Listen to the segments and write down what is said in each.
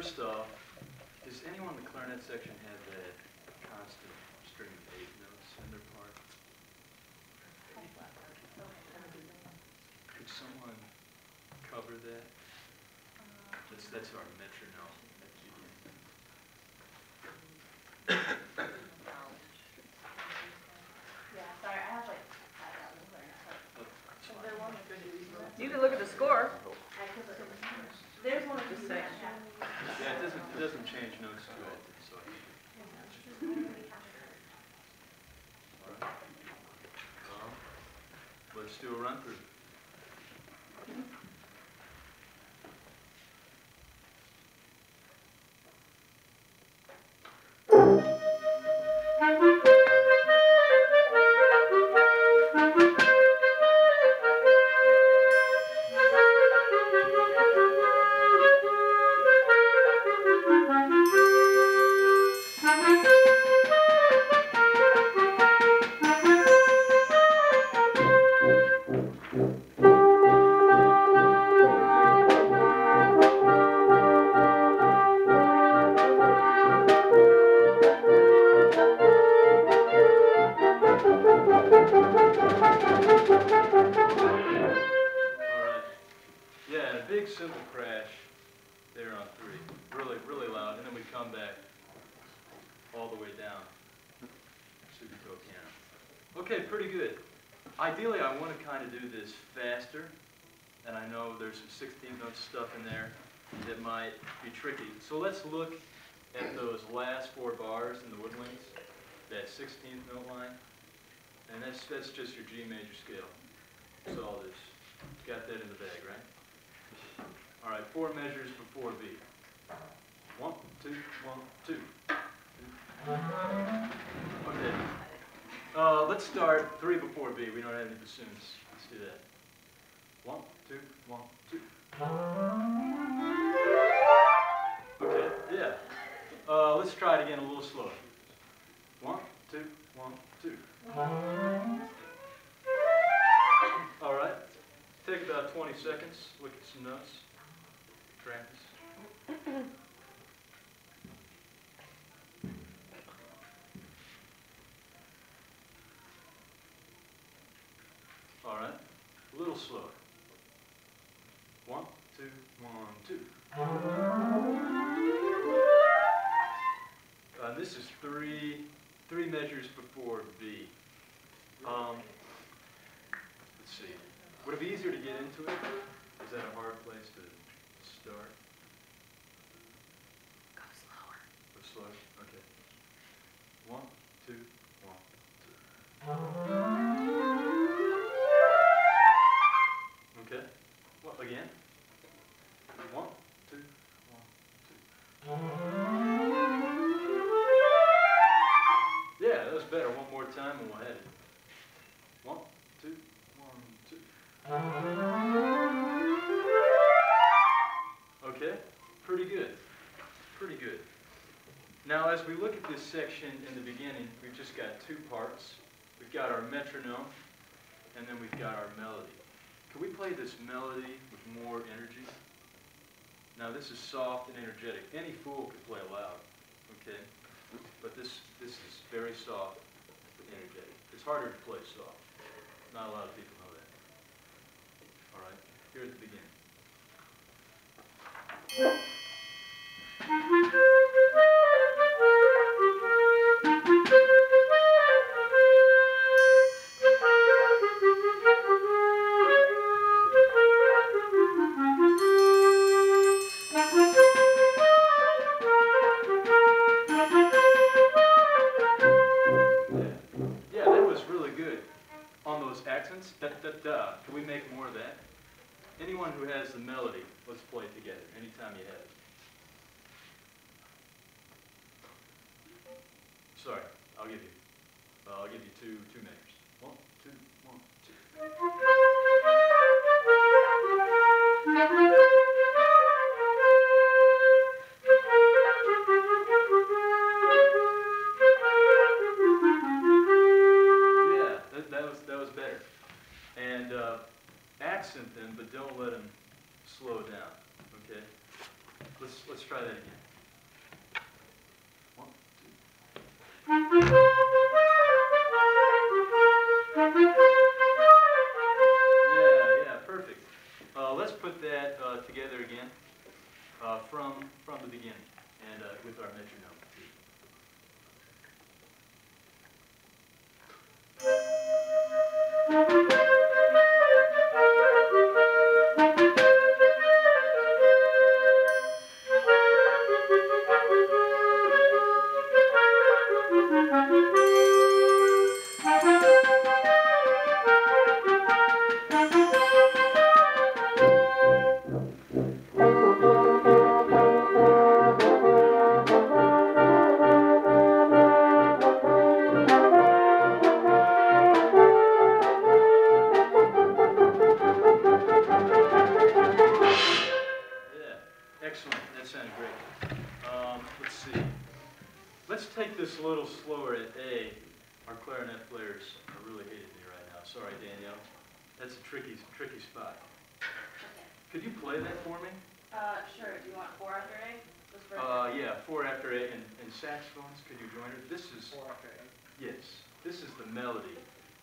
first off, does anyone in the clarinet section have that constant string of 8 notes in their part? Could someone cover that? That's our metronome at the beginning. Yeah, sorry, I have like 5,000 clarinets. You can look at the score. There's one of these section. Yeah, it doesn't change notes too often, so. All right. Let's do a run through. Simple crash there on 3, really loud, and then we come back all the way down to the piano. Okay, pretty good. Ideally, I want to kind of do this faster, and I know there's some 16th-note stuff in there that might be tricky. So let's look at those last 4 bars in the woodwinds, that 16th note line, and that's just your G major scale. That's all this. Got that in the bag, right? All right, 4 measures before B. 1, 2, 1, 2. Okay. Let's start 3 before B. We don't have any bassoons. Let's do that. 1, 2, 1, 2. Okay, yeah. Let's try it again a little slower. 1, 2, 1, 2. All right. Take about 20 seconds. Look at some notes. Practice. All right, a little slower. 1, 2, 1, 2. This is three measures before B. Let's see. Would it be easier to get into it? Is that a hard place to start? Go slower. Go slower? Okay. 1, 2, 1, 2. Okay. Well, again. 1, 2, 1, 2. Yeah, that was better. One more time and we'll have it. 1, 2, 1, 2. Okay, pretty good. Pretty good. Now, as we look at this section in the beginning, we've just got 2 parts. We've got our metronome, and then we've got our melody. Can we play this melody with more energy? Now, this is soft and energetic. Any fool could play loud, okay? But this is very soft and energetic. It's harder to play soft. Not a lot of people know that. All right, here at the beginning. Yeah, that was really good. On those accents, da-da-da. Can we make more of that? Anyone who has the melody, let's play it together anytime you have it. Sorry, I'll give you two measures. 1, 2, 1, 2. Yeah, that was better. And accent them, but don't let them slow down. Okay. Let's try that again. 1, 2. Yeah, perfect. Let's put that together again from the beginning and with our metronome too. Excellent. That sounded great. Let's see. Let's take this a little slower at A. Our clarinet players are really hating me right now. Sorry, Danielle. That's a tricky spot. Okay. Could you play that for me? Sure. Do you want 4 after A? Just for Yeah, 4 after A. And saxophones, could you join her? This is 4 after 8. yes. This is the melody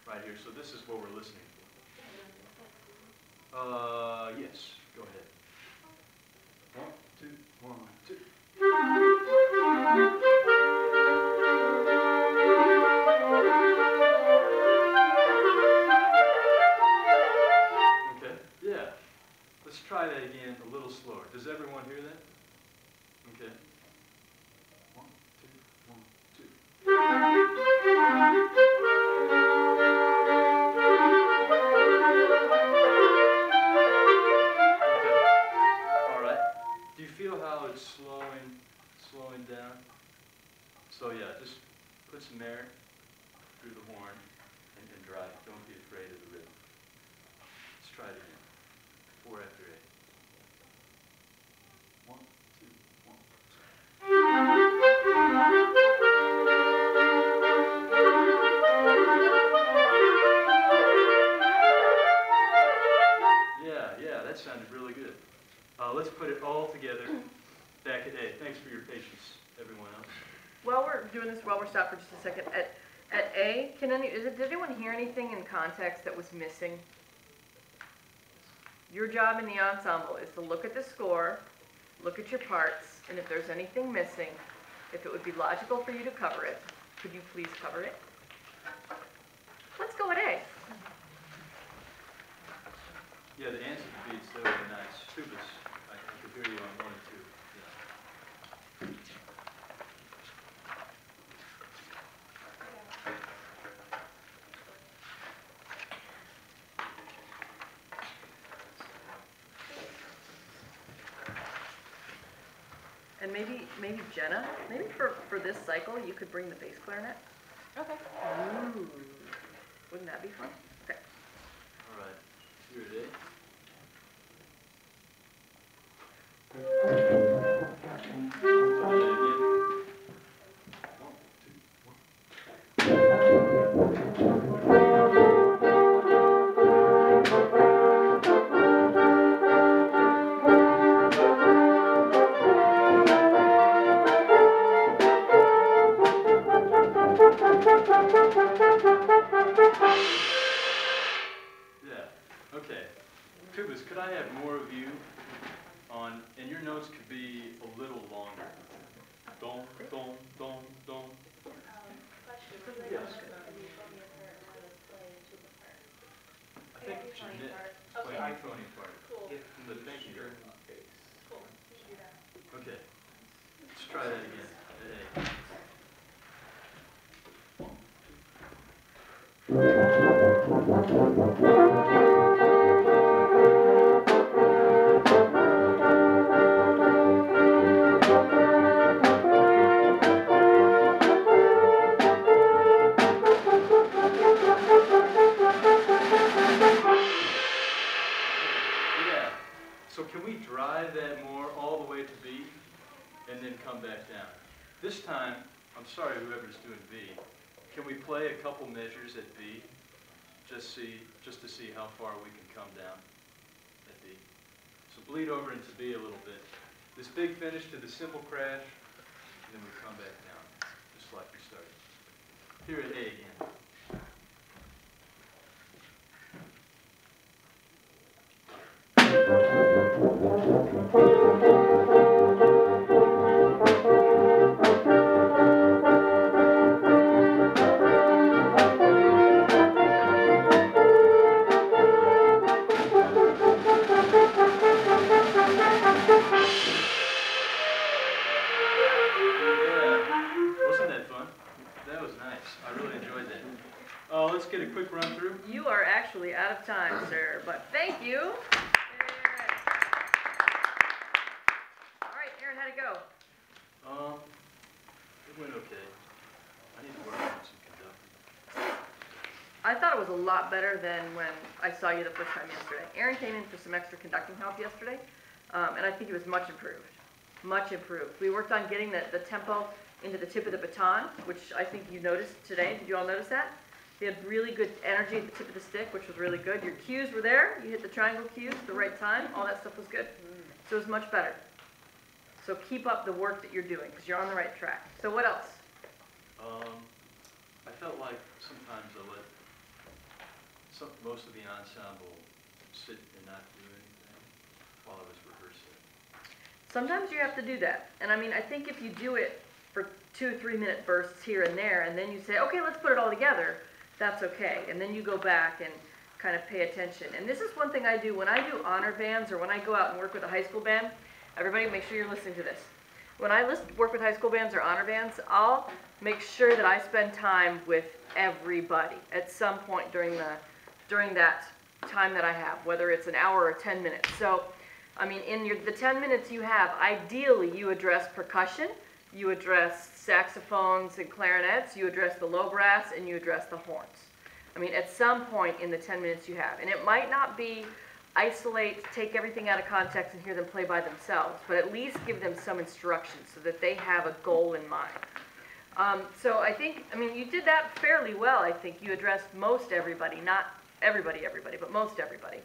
right here. So this is what we're listening for. Yes. Go ahead. 1, 2, 1, 2. Okay, yeah. Let's try that again a little slower. Does everyone hear that? Okay. 1, 2, 1, 2. All right. Do you feel how it's slowing down? So yeah, just put some air through the horn and drive. Don't be afraid of the rhythm. Let's try it again. 4 after 8. 1, 2, 1. Yeah, that sounded really good. Let's put it all together back at A. Thanks for your patience, everyone else. While we're doing this, while we're stopped for just a second, at A, did anyone hear anything in context that was missing? Your job in the ensemble is to look at the score, look at your parts, and if there's anything missing, if it would be logical for you to cover it, could you please cover it? Let's go at A. Yeah, the answer beats, that would be nice. Tubas, I could hear you on 1 and 2. And maybe Jenna, maybe for this cycle, you could bring the bass clarinet. Okay. Ooh, wouldn't that be fun? Okay. All right, here it is. Okay. Tubas, could I have more of you on, and your notes could be a little longer. Dom, dom, dom, dom. Question. Yes. I think Yeah, Jeanette part. is playing Okay. the phony part. Cool. But thank you. Cool. You should do that. Okay. Let's try that again. At A. Yeah. So can we drive that more all the way to B and then come back down? This time, I'm sorry whoever's doing B, can we play a couple measures at B? Just to see how far we can come down at B. So bleed over into B a little bit. this big finish to the simple crash, and then we come back down, just like we started. Here at A again. Let's get a quick run through. You are actually out of time, sir, but thank you. All right, Aaron, how'd it go? It went okay. I need to work on some conducting. I thought it was a lot better than when I saw you the first time yesterday. Aaron came in for some extra conducting help yesterday, and I think it was much improved. Much improved. We worked on getting the tempo into the tip of the baton, which I think you noticed today. Did you all notice that? You had really good energy at the tip of the stick, which was really good. Your cues were there. You hit the triangle cues at the right time. All that stuff was good. So it was much better. So keep up the work that you're doing, because you're on the right track. So what else? I felt like sometimes I let most of the ensemble sit and not do anything while I was rehearsing. Sometimes you have to do that. And I mean, I think if you do it for 2 or 3 minute bursts here and there, and then you say, okay, let's put it all together, that's okay. And then you go back and kind of pay attention. And this is one thing I do when I do honor bands or when I go out and work with a high school band. Everybody make sure you're listening to this. When I work with high school bands or honor bands, I'll make sure that I spend time with everybody at some point during that time that I have, whether it's an hour or 10 minutes. So, I mean, in the 10 minutes you have, ideally you address percussion, you address saxophones and clarinets, you address the low brass, and you address the horns. I mean, at some point in the 10 minutes you have. And it might not be isolate, take everything out of context and hear them play by themselves, but at least give them some instructions so that they have a goal in mind. So I think, I mean, you did that fairly well, I think. You addressed most everybody, not everybody, but most everybody.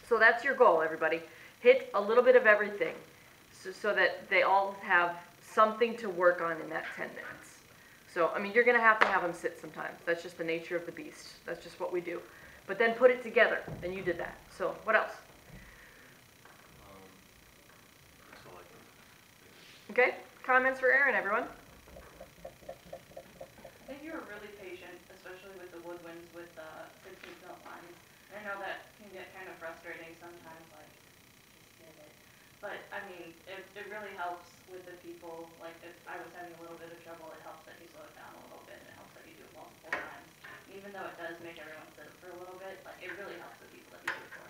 So that's your goal, everybody. Hit a little bit of everything so that they all have something to work on in that 10 minutes. So, I mean, you're going to have them sit sometimes. That's just the nature of the beast. That's just what we do. But then put it together, and you did that. So, what else? That's all I can think. Okay, comments for Aaron, everyone? I think you were really patient, especially with the woodwinds with the 16th note lines. And I know that can get kind of frustrating sometimes, like, just get it. But, I mean, it really helps with the people. Like, if I was having a little bit of trouble, it helps that you slow it down a little bit, and it helps that you do it multiple times. Even though it does make everyone sit for a little bit, like, it really helps the people that you do it for.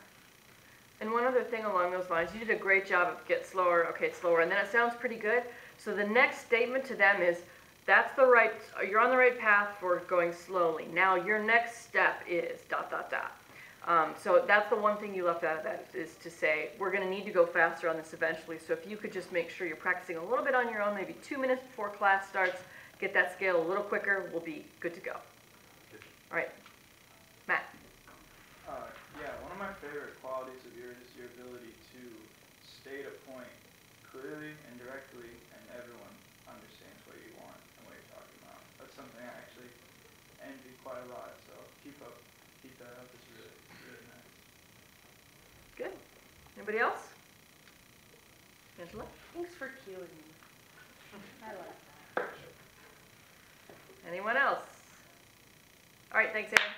And one other thing along those lines, you did a great job of get slower, okay, slower, and then it sounds pretty good. So the next statement to them is, you're on the right path for going slowly. Now your next step is ... So that's the one thing you left out of that, is to say, we're going to need to go faster on this eventually. So if you could just make sure you're practicing a little bit on your own, maybe 2 minutes before class starts, get that scale a little quicker, we'll be good to go. All right, Matt. Yeah, one of my favorite qualities of yours is your ability to state a point clearly and directly, and everyone understands what you want and what you're talking about. That's something I actually envy quite a lot, so keep that up. It's really nice. Good. Anybody else? Angela? Thanks for cueing me. I like that. Anyone else? All right, thanks, Aaron.